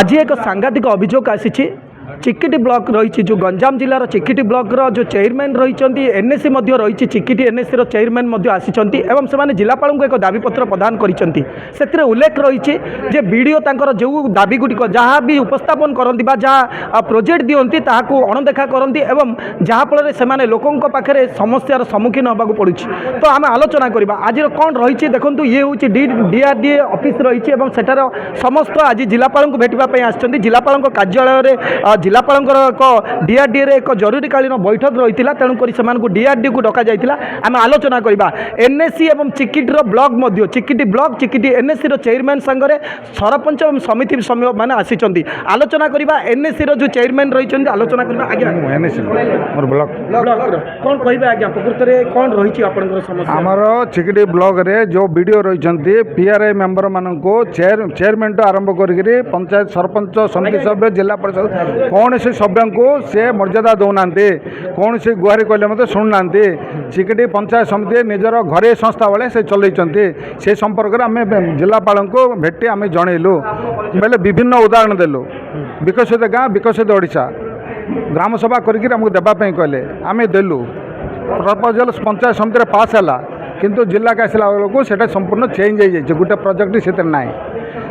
आज एक सांघातिक अभियोग आसी चिकिटी ब्लॉक रही जो गंजाम जिलार चिकिटी ब्लॉक जो चेयरमैन रही एनएससी रही चिकिटी एनएससी चेयरमैन आसी से जिलापाल को एक दाबीपत्र प्रदान कर उल्लेख रही जे वीडियो जो दाबी गुड़िक जहाँ भी उपस्थापन करती जहाँ प्रोजेक्ट दिखती अणदेखा करती जहाँफल से लोकों पाखे समस्यार सम्मुखीन होगा पड़ू तो आम आलोचना करवा आज कौन रही देखो ये हूँ डीआरडीए ऑफिस रही सेठार समस्त आज जिलापाल को भेटापी आसछन्ति जिलापाल कार्यालय जिलापाल एक डीआरडीए एक जरूरीकालीन बैठक रही है तेणुक से डीआरडीए को डक जाता आम आलोचना करवा एनएससी और चिकिटीर block Chikiti block Chikiti NSC chairman सांगे सरपंच और समिति मैंने आसी आलोचना करवा एनएससी जो चेयरमैन रही आलोचना करवा आज्ञा कौन कह आज्ञा प्रकृत में कौन रही आमर चिकिटी ब्लॉक रे जो वीडियो रही पीआरआई मेंबर मान को चेयरमैन टू आरंभ कर पंचायत सरपंच समिति सभ्य जिला परिषद कौन से सभ्य को से मर्यादा दौना कौन से गुहारी कहले शुणुना चिकिटी पंचायत समिति निजर घरे संस्था बेले से चलते से संपर्क में आम जिलापाल को भेटी आम जनइलु बोले विभिन्न उदाहरण देलु विकसित गाँ विकसित ओडिशा ग्राम सभा करके देवाई कहले आम देलु प्रपोजल पंचायत समिति पास है किंतु जिला के आसला बेलू से संपूर्ण चेंज हो गोटे प्रोजेक्ट से ना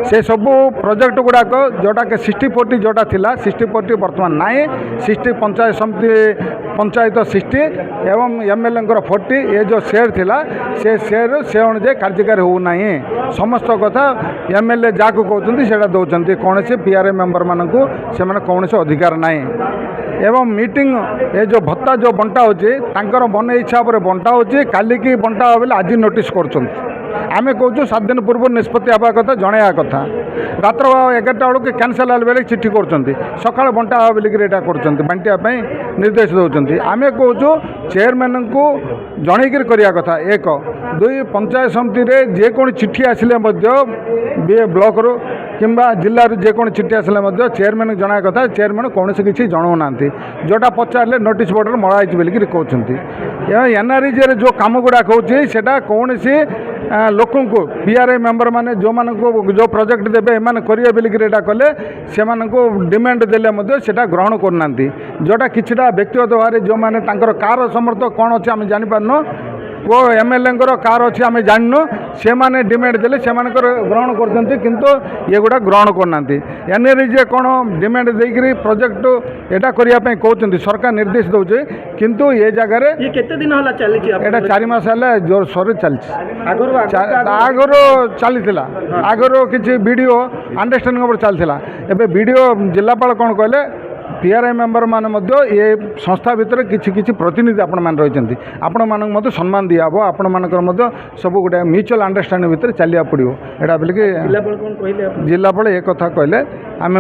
से सबू प्रोजेक्ट गुड़ाक जोटा के 60-40 जोटा थिला 60-40 बर्तमान नाए 60 पंचायत समिति पंचायत 60 एवं एमएलए 40 ये जो शेयर थिला से शेयर से अनुजाई कार्यकारी होना समस्त कथा एमएलए जहाँ को कहते से दौरान कौन से पीआरआई मेंबर मानक से कौन से अधिकार ना एवं मीटिंग ये जो भत्ता जो बंटा हो मन इच्छा पर बंटा हो काली की बंटा हो आज नोटिस कर आमे कहूँ 7 दिन पूर्व निष्पत्ति हवा कथा जनवा कथा रात्र 11टा बेलू कैनसल बेले चिठी कर सका बंटा बोलिक कर बांटापी निर्देश दौरान आम कहूँ चेयरमैन को जनईकर करवा कथा 1 2 पंचायत समिति जेको चिठी आसिले ब्लॉक रू किंबा जिलूर जेको चिठी आसिले चेयरमैन जना कथा चेयरमैन कौन से किसी जनाऊना जोटा पचारे नोटिस बोर्ड मराई बोलिक कहते एनआरईजे जो कम गुड़ाक होता कौन सी लोकों को पीआरआई मेंबर माने जो मान को जो प्रोजेक्ट देवे एम करेंगे बोलिक कले से डिमांड देले सेटा ग्रहण करना जोटा किछटा व्यक्तिगत भाव जो मैंने कार समर्थ कौन अच्छे आम जापारन वो एमएलए कार अच्छी आम जानू से मैंने डिमांड देले से ग्रहण करते किंतु ये गुड़ा ग्रहण करना एनआरईजे कौन डिमांड देकर प्रोजेक्ट एटा करने कहते सरकार निर्देश दौचे किंतु ये जगार ये केते दिन होला चली एटा 4 मास है जोर सोर चलती आगर चली आगर किसी वीडियो अंडरस्टैंडिंग चलता एवं वीडियो जिलापाल कौन कहले पीआरआई मेंबर मान ये संस्था भितर किसी प्रतिनिधि आपण मान रही आपण मानक सम्मान दिहब आपण मानकर सब गोटे म्यूचुअल अंडरस्टैंडिंग भितर चलिया पड़ो एटा बोलिक जिलापाल एक कथा कहले आम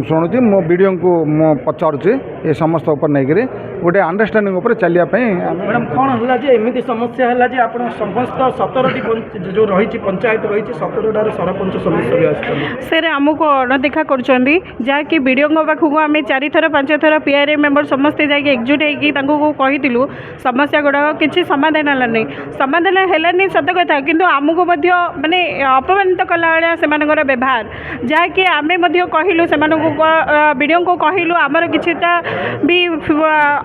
शुणुची मो वीडियो को मो पचारुची ये समस्त उपर नहीं गोटे अंडरस्टैंडिंग उपर चलियापी मैडम कौन है जे एमती समस्या है जे आप समस्त 17टी जो रही पंचायत रही 17टार सरपंच समिति सर आमको अणदेखा कर जहाँकि वीडियो पाखक आम 4 थर 5 थर पीआरआई मेंबर समस्ते जाकि एकजुट होगी कहीलु समस्या गुड़ाक किसी समाधान है समाधान है सत कथा किंतु आमको माने अपमानित कला से व्यवहार जहाँकि आम कहलु से वीडियो को कहलु आमर किछिटा भी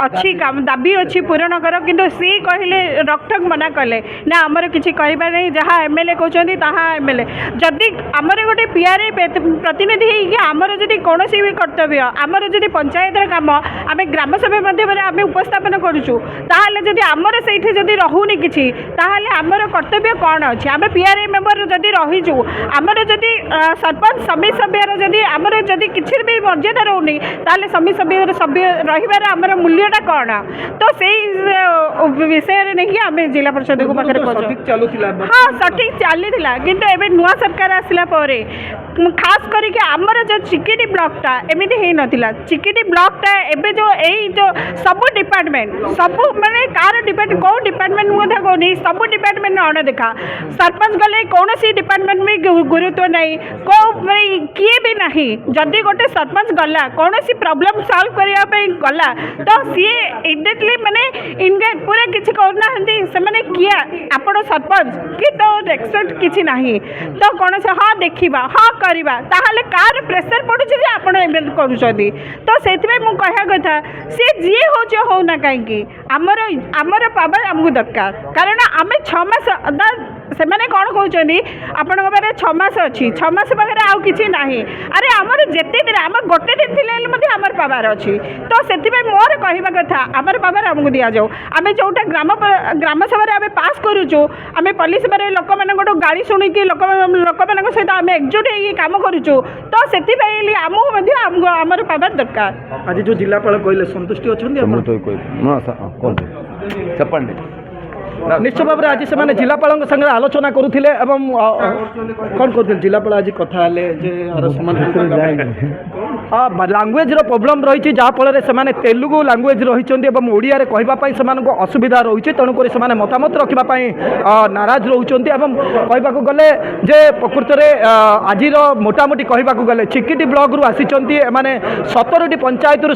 अच्छी दाबी अच्छी पूरण कर किंतु सी कहले रकठक मना कले ना आमर किछि कहबा नहीं जहाँ एमएलए कहते ताहा एमएलए जदि आमर गोटे पीआरआई प्रतिनिधि आमर जदि कौन भी कर्तव्य आमर जदि पंचायत काम आम ग्राम सभा माध्यम आम उपस्थापन करुचु ताहले जदि आमर सेठी जदि रहुनी किछि ताहले आमर कर्तव्य कौन अच्छी आम पीआरआई मेंबर जदि रहीजु आमर जदि सरपंच समिति सभ्यर जदि आमर जदि किछि भी मर्यादा रोनी ताहले समिति सभ्य सभ्य रहिबार आमर मूल्यटा कौन तो से विषय नहीं आम जिला परिषद को पाखे हाँ सठिक चली किंतु एवं नुआ सरकार आसला खास करके आमर जो चिकिटी ब्लॉकटा एमती हो नाला चिकिटी ब्लॉकटा एवं जो यही जो सब डिपार्टमेंट सब माने कार डिपार्टमेंट कौ डिपार्टमेंट मुझे कहनी सब डिपार्टमेंट अणदेखा सरपंच गले कौन सी डिपार्टमेंट में गुरुत्व नहीं कौ किए भी नहीं जदि गोटे सरपंच गला कौन सी प्रॉब्लम सॉल्व करने ପାଇଁ ଗଲା ତ ସିଏ ଇମିଡିଏଟଲି ମାନେ ଇନଗେଟ୍ ପୁରା କିଛି କରୁନାହାନ୍ତି ସେମାନେ କିଏ ଆପଣ ସରପଞ୍ଚ କି ତ ରେସ୍ପେକ୍ଟ କିଛି ନାହିଁ ତ କୌଣସି ହଁ ଦେଖିବା ହଁ କରିବା ତାହେଲେ କାହାର ପ୍ରେସର ପଡ଼ୁଛି ଯେ ଆପଣ ଏମିତି କରୁଛନ୍ତି ତ ସେଥିପାଇଁ ମୁଁ କହିବା କଥା ସିଏ ଯିଏ ହେଉଛି ହେଉନା କାହିଁକି ଆମର ପାୱାର ଆମକୁ ଦରକାର କାରଣ ଆମେ 6 ମାସ ସେମାନେ କ'ଣ କହୁଛନ୍ତି ଆପଣଙ୍କ ପାଖରେ 6 ମାସ ଅଛି 6 ମାସ ପାଖରେ ଆଉ କିଛି ନାହିଁ ଆରେ ଆମର ଯେତେ ଦିନ ଆମର ଗୋଟେ ଦିନ ଥିଲେ ହେଲେ ମଧ୍ୟ ଆମର ପାୱାର ଅଛି ତ ସେଥିପାଇଁ ମୋର କହିବା କଥା ଆମର ପାୱାର ଆମକୁ ଦିଆଯାଉ ଆମେ ଯେଉଁଟା ଗ୍ରାମ ସଭାରେ ଆମେ ପାସ୍ କରୁଛୁ ଆମେ ପଲ୍ଲୀ ସଭାରେ ଲୋକମାନଙ୍କଠୁ ଗାଳି ଶୁଣିକି ଲୋକମାନଙ୍କ ସହିତ ଆମେ ଏକଜୁଟ ହେଇକି କାମ କରୁଛୁ ତ ସେଥିପାଇଁ ଆମକୁ ମଧ୍ୟ ଆମର ପାୱାର ଦରକାର ଆଜି ଯେଉଁ ଜିଲ୍ଲାପାଳ କହିଲେ ସନ୍ତୁଷ୍ଟି ଅଛନ୍ତି చెప్పండి ନିଶ୍ଚୟ ଭାବରେ ଆଜି ସେମାନେ ଜିଲ୍ଲାପାଳଙ୍କ ସାଙ୍ଗରେ ଆଲୋଚନା କରୁଥିଲେ ଏବଂ କ'ଣ କରୁଥିଲେ ଜିଲ୍ଲାପାଳ ଆଜି କଥା ହେଲେ ଯେ ଲାଙ୍ଗୁଏଜର ପ୍ରୋବ୍ଲେମ୍ ରହିଛି ଯାହାଫଳରେ ସେମାନେ ତେଲୁଗୁ ଲାଙ୍ଗୁଏଜ ରହିଛନ୍ତି ଏବଂ ଓଡ଼ିଆରେ କହିବା ପାଇଁ ସେମାନଙ୍କୁ ଅସୁବିଧା ରହୁଛି ତେଣୁକରି ସେମାନେ ମତାମତ ରଖିବା ପାଇଁ ନାରାଜ ରହୁଛନ୍ତି ଏବଂ କହିବାକୁ ଗଲେ ଯେ ପ୍ରକୃତରେ ଆଜିର ମୋଟାମୋଟି କହିବାକୁ ଗଲେ ଚିକିଟି ବ୍ଲକରୁ ଆସିଛନ୍ତି ଏମାନେ 17ଟି ପଞ୍ଚାୟତରୁ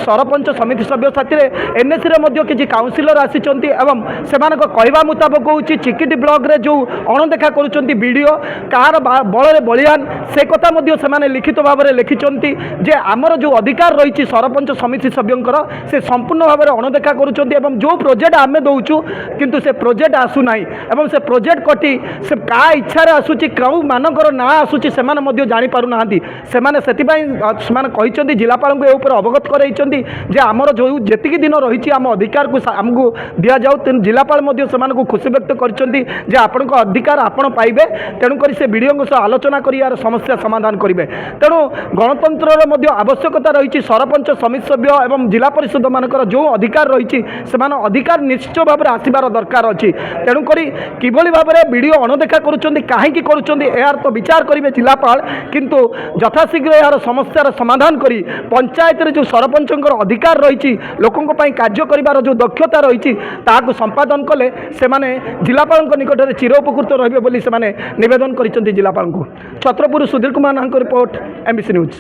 ସରପଞ୍ଚ ସମିତି ସଭ୍ୟ ସାଥିରେ ଏନ୍ଏସିରେ ମଧ୍ୟ କିଛି କାଉନସିଲର ଆସିଛନ୍ତି ଏବଂ ସେମାନଙ୍କ କହିବା ମୁତାବକ ହେଉଛି ଚିକିଟି ବ୍ଲକରେ ଯେଉଁ ଅଣଦେଖା କରୁଛନ୍ତି ବିଡ଼ିଓ କାହାର ବଳରେ ବଳିଆନ ସେ କଥା ମଧ୍ୟ ସେମାନେ ଲିଖିତ ଭାବରେ ଲେଖିଛନ୍ତି ଯେ ଆମର ଯେଉଁ ଅଧିକାର ରହିଛି ସରପଞ୍ଚ ସମିତି ସଭ୍ୟଙ୍କର ସେ ସମ୍ପୂର୍ଣ୍ଣ ଭାବରେ ଅଣଦେଖା କରୁଛନ୍ତି ଏବଂ ଯେଉଁ ପ୍ରୋଜେକ୍ଟ ଆମେ ଦେଉଛୁ କିନ୍ତୁ ସେ ପ୍ରୋଜେକ୍ଟ ଆସୁନାହିଁ ଏବଂ ସେ ପ୍ରୋଜେକ୍ଟ କଟି ସେ କାହା ଇଚ୍ଛାରେ ଆସୁଛି କେଉଁମାନଙ୍କର ନାଁ ଆସୁଛି ସେମାନେ ମଧ୍ୟ ଜାଣିପାରୁନାହାନ୍ତି ସେମାନେ ସେଥିପାଇଁ ସେମାନେ କହିଛନ୍ତି ଜିଲ୍ଲାପାଳଙ୍କୁ ଏ ଉପରେ ଅବଗତ କରାଇଛନ୍ତି ଯେ ଆମର ଯେଉଁ ଯେତିକି ଦିନ ରହିଛି ଆମ ଅଧିକାରକୁ ଆମକୁ ଦିଆଯାଉ ତେଣୁ ଜିଲ୍ଲାପାଳ ମଧ୍ୟ ସେମାନଙ୍କୁ ଖୁସି ବ୍ୟକ୍ତ କରିଛନ୍ତି ଯେ ଆପଣଙ୍କ ଅଧିକାର ଆପଣ ପାଇବେ ତେଣୁକରି ସେ ବିଡ଼ିଓଙ୍କ ସହ ଆଲୋଚନା କରି ଏହାର ସମସ୍ୟା ସମାଧାନ କରିବେ ତେଣୁ ଗଣତନ୍ତ୍ରର ମଧ୍ୟ ଆବଶ୍ୟକତା ରହିଛି ସରପଞ୍ଚ ସମିତି ସଭ୍ୟ ଏବଂ ଜିଲ୍ଲା ପରିଷଦମାନଙ୍କର ଯେଉଁ ଅଧିକାର ରହିଛି ସେମାନେ ଅଧିକାର ନିଶ୍ଚିତ ଭାବରେ ଆସିବାର ଦରକାର ଅଛି ତେଣୁକରି କିଭଳି ଭାବରେ ବିଡ଼ିଓ ଅଣଦେଖା କରୁଛନ୍ତି କାହିଁକି କରୁଛନ୍ତି ଏହାର ତ ବିଚାର କରିବେ ଜିଲ୍ଲାପାଳ କିନ୍ତୁ ଯଥାଶୀଘ୍ର ଏହାର ସମସ୍ୟାର ସମାଧାନ କରି ପଞ୍ଚାୟତରେ ଯେଉଁ ସରପଞ୍ଚଙ୍କର ଅଧିକାର ରହିଛି ଲୋକଙ୍କ ପାଇଁ କାର୍ଯ୍ୟ କରିବାର ଯେଉଁ ଦକ୍ଷତା ରହିଛି ତାହାକୁ ସମ୍ପାଦନ କଲେ ସେମାନେ ଜିଲ୍ଲାପାଳଙ୍କ ନିକଟରେ ଚିର ଉପକୃତ ରହିବେ ବୋଲି ସେମାନେ ନିବେଦନ କରିଛନ୍ତି ଜିଲ୍ଲାପାଳଙ୍କୁ ଛତ୍ରପୁର ସୁଧୀର କୁମାର ନାହାଙ୍କ ରିପୋର୍ଟ MBC ନ୍ୟୁଜ୍।